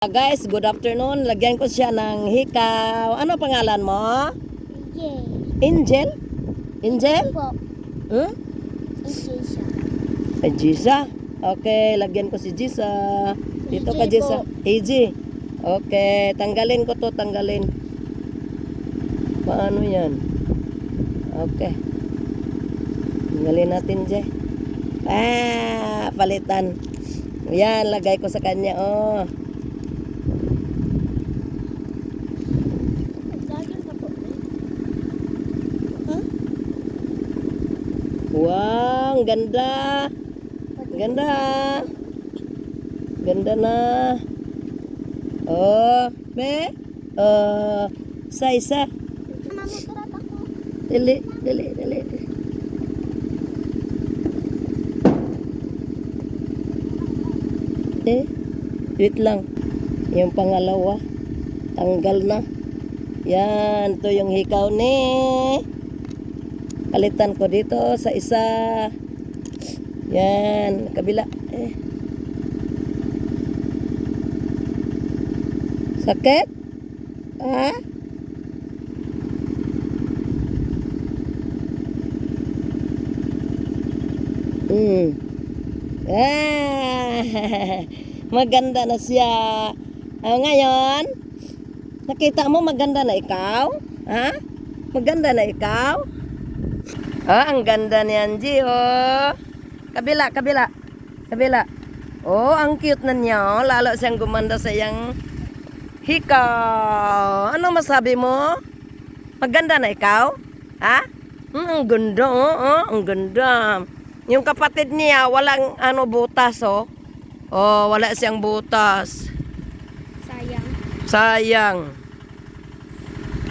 Guys, good afternoon. Lagyan ko siya ng hikaw. Ano pangalan mo? Angel. Angel? Po. Hmm? Angel siya. Jisa. Okay, lagyan ko si Jisa. Dito ka, AJ Jisa. po. AJ. Okay, tanggalin ko to, tanggalin. Paano yan? Okay. Tanggalin natin, Je. Palitan. Yan, lagay ko sa kanya. Oh. Dagan ka po. Wow, ang ganda. Ganda. Ganda na. Oh, be. Isa. Mama, tarat ako. Dali. Wait lang. Yung pangalawa. Tanggal na. Yan, to yung hikaw ni. Palitan ko dito sa isa. Yan, kabila. Sakit? Ha? Maganda na siya. Ngayon, nakita mo maganda na ikaw? Ha? Maganda na ikaw? Ang ganda ni Angie, oh. Kabila. Oh, ang cute na niya, oh. Lalo siyang gumanda sa iyang hikaw. Ano masabi mo? Maganda na ikaw? Ha? Ang ganda, oh. Ang ganda. Yung kapatid niya, walang butas, oh. Oh, wala siyang butas. Sayang. Sayang.